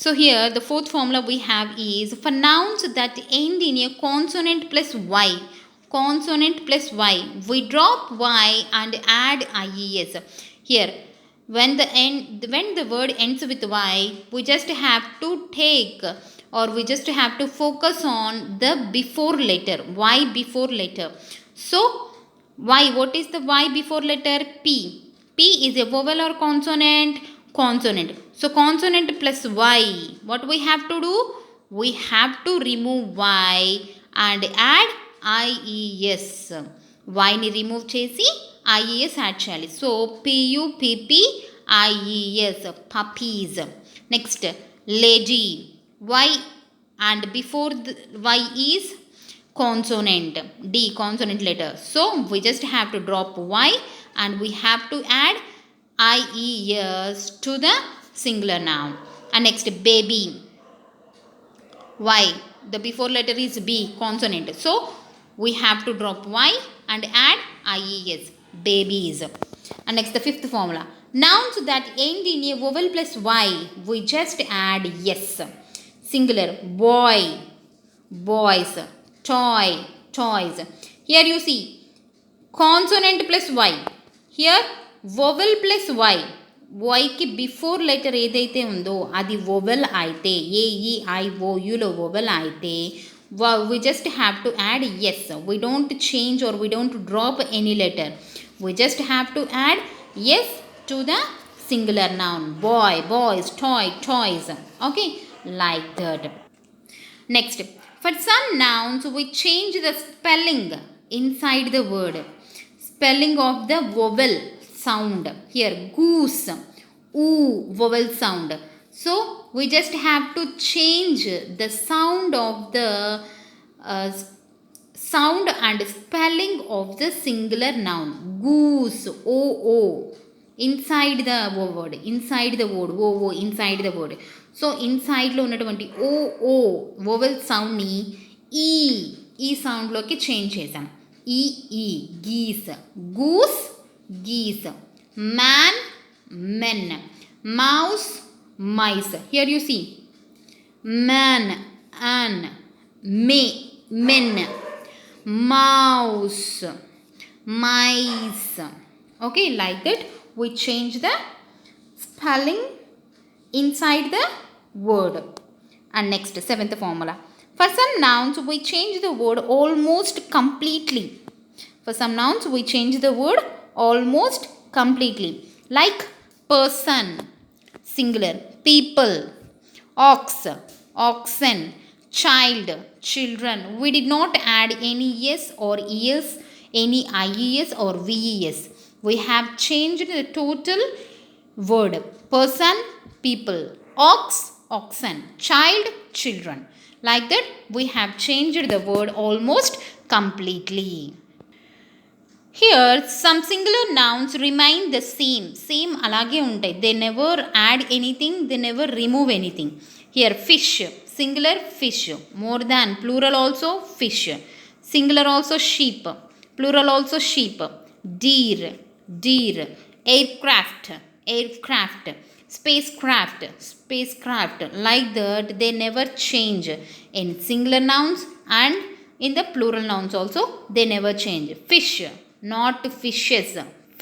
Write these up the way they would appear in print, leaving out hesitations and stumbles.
So here the fourth formula we have is for nouns that end in a consonant plus y. Consonant plus y. We drop y and add ies. Here when the word ends with y, we just have to take or we just have to focus on the before letter. Y before letter. So y, what is the y before letter? P. P is a vowel or consonant? Consonant. So consonant plus y. What we have to do? We have to remove y and add ies. Y ni remove chesi ies add cheyali. So puppies, puppies. Next, lady. Y and before the y is consonant, D consonant letter. So we just have to drop y and we have to add ies to the singular noun. And next, baby. Y, the before letter is B consonant. So we have to drop y and add ies, babies. And next, the fifth formula. Nouns that end in a vowel plus y, we just add yes. Singular, boy, boys, toy, toys. Here you see consonant plus y. Here vowel plus y. Y కి before letter ఏదైతే ఉందో అది vowel అయితే AEIOUలో vowel అయితే we just have to add yes. We don't change or we don't drop any letter. We just have to add yes to the singular noun. Boy, boys, toy, toys. Okay, like that. Next, for some nouns we change the spelling inside the word. Spelling of the vowel sound. Here goose, oo vowel sound. So we just have to change the sound of the sound and spelling of the singular noun. Goose, oo, inside the word, inside the word, oo, inside the word. So ఇన్సైడ్లో ఉన్నటువంటి O vowel సౌండ్ని ఈ సౌండ్లోకి change చేసాం. ఈ geese, goose, geese, man, men, mouse, mice. Here you see man, and, men, mouse, mice. Okay, like that we change the spelling inside the word. And next, seventh formula. For some nouns we change the word almost completely. For some nouns we change the word almost completely. Like person, singular, people, ox, oxen, child, children. We did not add any yes or es, any ies or ves. We have changed the total word. Person, people, ox, oxen, child, children. Like that we have changed the word almost completely. Here some singular nouns remain the same alage untai. They never add anything, they never remove anything. Here fish, singular fish, more than, plural also fish, singular also sheep, plural also sheep. Deer, deer, aircraft, aircraft, spacecraft, spacecraft. Like that they never change in singular nouns, and in the plural nouns also they never change. Fish, not fishes,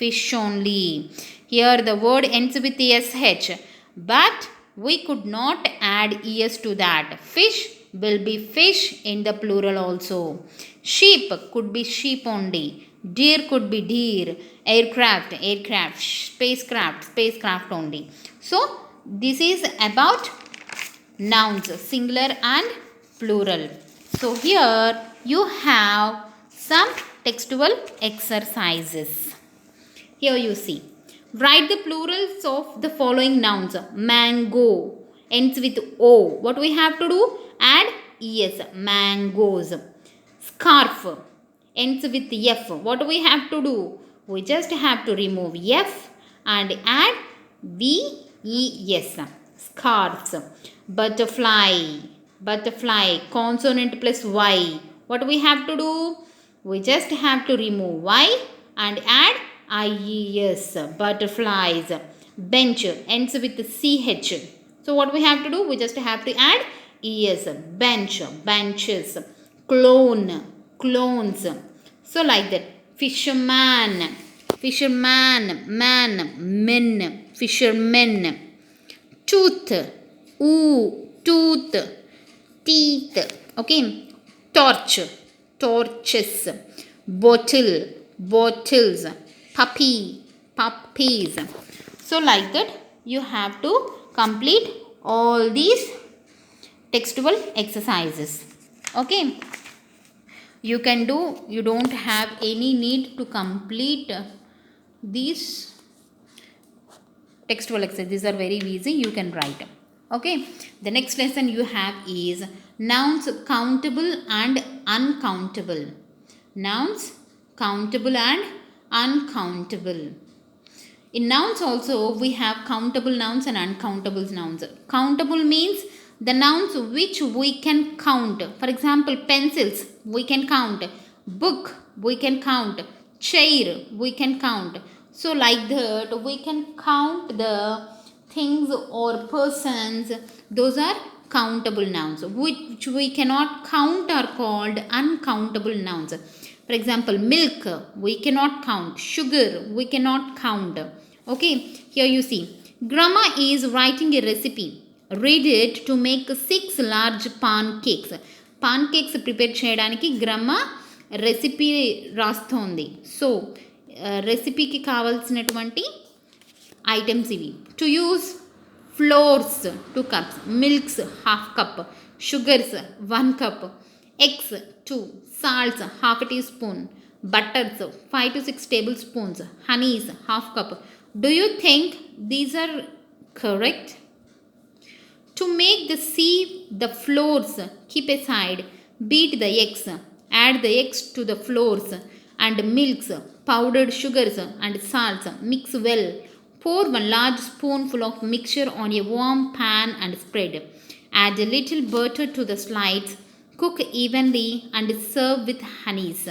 fish only. Here the word ends with sh, but we could not add es to that. Fish will be fish in the plural also. Sheep could be sheep only. Deer could be deer. Aircraft, aircraft. Spacecraft, spacecraft only. So this is about nouns, singular and plural. So here you have some textual exercises. Here you see. Write the plurals of the following nouns. Mango ends with O. What we have to do? Add es. Mangoes. Scarf ends with F. What we have to do? We just have to remove F and add VES. Scarves. Butterfly. Butterfly. Consonant plus Y. What we have to do? We just have to remove Y and add IES. Butterflies. Bench ends with CH. So what we have to do? We just have to add es. Bench, benches. Clone, clones. So like that. Fisherman, fisherman, man, men, fishermen. Tooth, tooth, teeth. Okay. Torch, torches. Bottle, bottles. Puppy, puppies. So like that you have to complete all these textual exercises. Okay. You can do, you don't have any need to complete these textual exercises. These are very easy, you can write. Okay. The next lesson you have is nouns countable and uncountable. Nouns countable and uncountable. In nouns also we have countable nouns and uncountable nouns. Countable means the nouns which we can count. For example, pencils we can count, book we can count, chair we can count. So like that we can count the things or persons. Those are countable nouns. Which we cannot count are called uncountable nouns. For example, milk we cannot count, sugar we cannot count. Okay, here you see, Grandma is writing a recipe. Read it to make 6 large pancakes. Pancakes prepare cheyadaniki grandma recipe రాస్తోంది. So రెసిపీకి కావాల్సినటువంటి items ఇవి. To use flours 2 cups, milks half cup, sugars 1 cup, eggs 2, salts half a teaspoon, butters 5 to 6 tablespoons, honeys half cup. Do you think these are correct? To make the flours, keep aside, beat the eggs, add the eggs to the flours and milks, powdered sugars and salts, mix well. Pour 1 large spoonful of mixture on a warm pan and spread. Add a little butter to the slides, cook evenly and serve with honeys.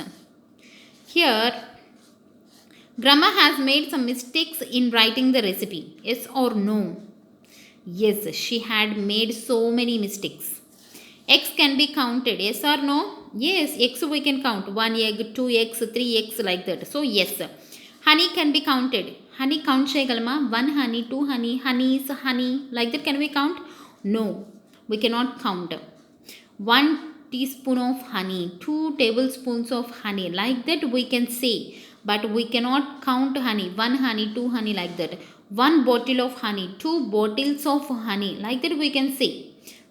Here, Grandma has made some mistakes in writing the recipe. Yes or no? Yes, she had made so many mistakes. Eggs can be counted. Yes or no? Yes, eggs we can count. 1 egg, 2 eggs, 3 eggs like that. So yes. Honey can be counted. Honey count cheyagalama? 1 honey, 2 honey, honeys, honey. Like that can we count? No, we cannot count. 1 teaspoon of honey, 2 tablespoons of honey. Like that we can say. But we cannot count honey. 1 honey, 2 honey like that. 1 bottle of honey, 2 bottles of honey. Like that we can say.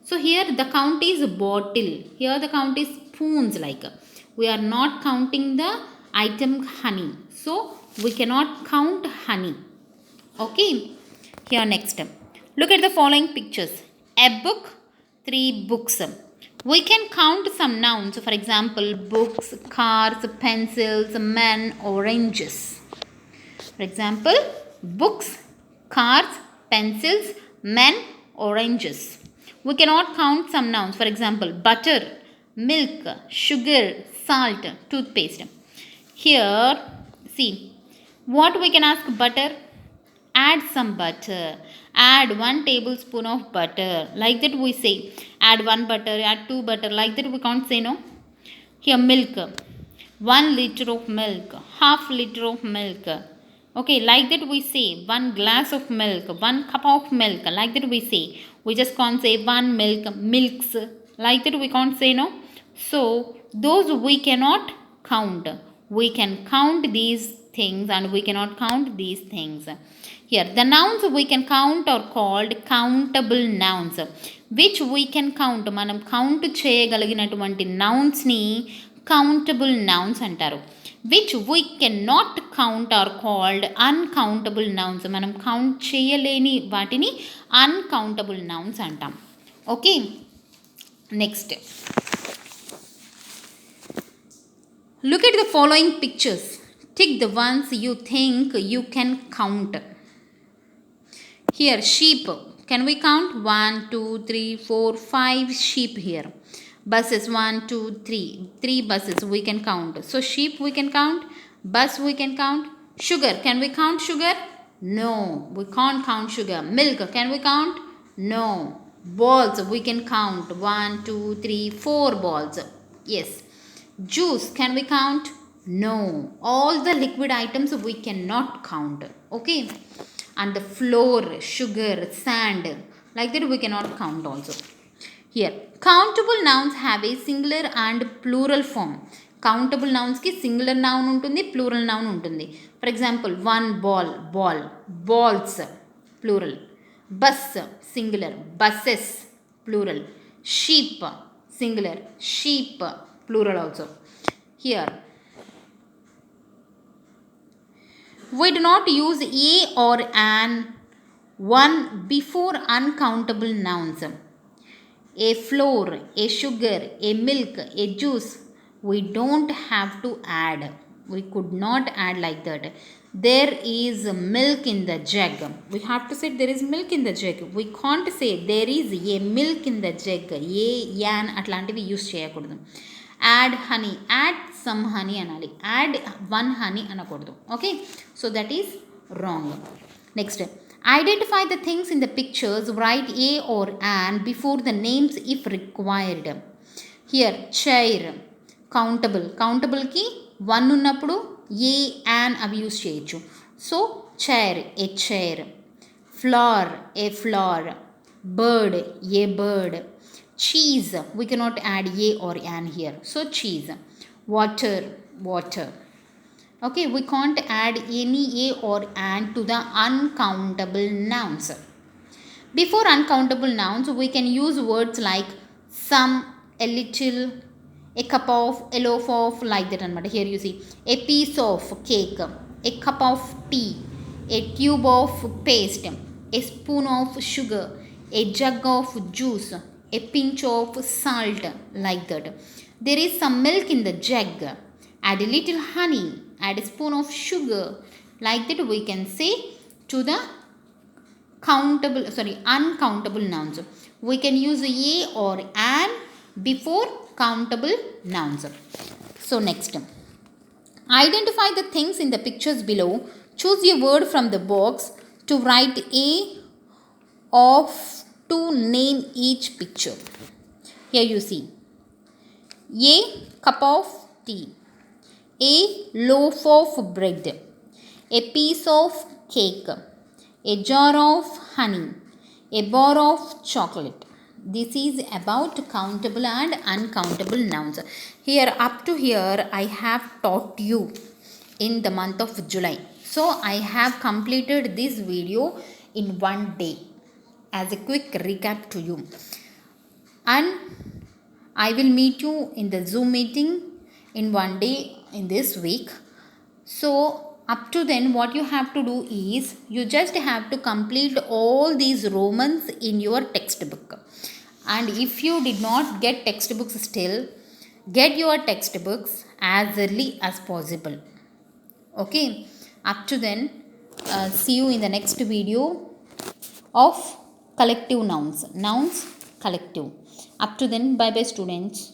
So here the count is bottle. Here the count is spoons like. We are not counting the item honey. So we cannot count honey. Okay. Here next. Look at the following pictures. A book, 3 books. We can count some nouns. For example, books, cars, pencils, men, oranges. For example, books, cars, pencils, men, oranges. We cannot count some nouns. For example, butter, milk, sugar, salt, toothpaste. Here, see, what we can ask butter? Add some butter. Add 1 tablespoon of butter. Like that we say. Add 1 butter, add 2 butter. Like that we can't say no. Here milk. 1 liter of milk. Half liter of milk. Okay, like that we say. 1 glass of milk. 1 cup of milk. Like that we say. We just can't say 1 milk, milks. Like that we can't say no. So, those we cannot count. We can count these things and we cannot count these things. Here, the nouns we can count are called countable nouns. Which we can count. Manam count cheyagaliginatuvanti nouns ni countable nouns antaru. Which we cannot count are called uncountable nouns. Manam count cheyaleni vatini uncountable nouns antam. Okay. Next. Look at the following pictures. Tick the ones you think you can count. Here, sheep. Can we count? 1, 2, 3, 4, 5 sheep here. Buses, 1, 2, 3. 3 buses we can count. So, sheep we can count. Bus we can count. Sugar. Can we count sugar? No, we can't count sugar. Milk. Can we count? No. Balls, we can count. 1, 2, 3, 4 balls. Yes. Juice, can we count? No. All the liquid items we cannot count. Okay. And the flour, sugar, sand, like that we cannot count also. Here, countable nouns have a singular and plural form. Countable nouns ki singular noun untundi, plural noun untundi. For example, one ball, ball, balls, plural. Bus, singular, buses, plural. Sheep, singular, sheep, plural also. Here, we do not use a or an one before uncountable nouns. A flour, a sugar, a milk, a juice, we don't have to add. We could not add like that. There is milk in the jug. We have to say there is milk in the jug. We can't say there is a milk in the jug. A, yan atlantivi use cheyakudadu. Add honey. Add some honey anali. Add one honey anakudadu. Okay. So that is wrong. Next. Identify the things in the pictures. Write a or an before the names if required. Here, chair, countable. Countable ki one unnappudu a, an avi use cheyochu. So, chair, a chair. Flower, a flower. Bird, a bird. Cheese, we cannot add a or an here. So, cheese. Water, water. Okay, we can't add any a or an to the uncountable nouns. Before uncountable nouns, we can use words like some, a little, a cup of, a loaf of, like that. And here you see a piece of cake, a cup of tea, a tube of paste, a spoon of sugar, a jug of juice, a pinch of salt, like that. There is some milk in the jug. Add a little honey, add a spoon of sugar, like that we can say to the uncountable nouns. We can use a or an before countable nouns. So next, identify the things in the pictures below. Choose a word from the box to write a of to name each picture. Here you see a cup of tea, a loaf of bread, a piece of cake, a jar of honey, a bar of chocolate. This is about countable and uncountable nouns. Here, up to here, I have taught you in the month of July. So, I have completed this video in one day as a quick recap to you. And I will meet you in the Zoom meeting in one day in this week. So up to then what you have to do is you just have to complete all these Romans in your textbook. And if you did not get textbooks still, get your textbooks as early as possible. Okay, up to then, see you in the next video of collective nouns. Nouns collective. Up to then, bye bye students.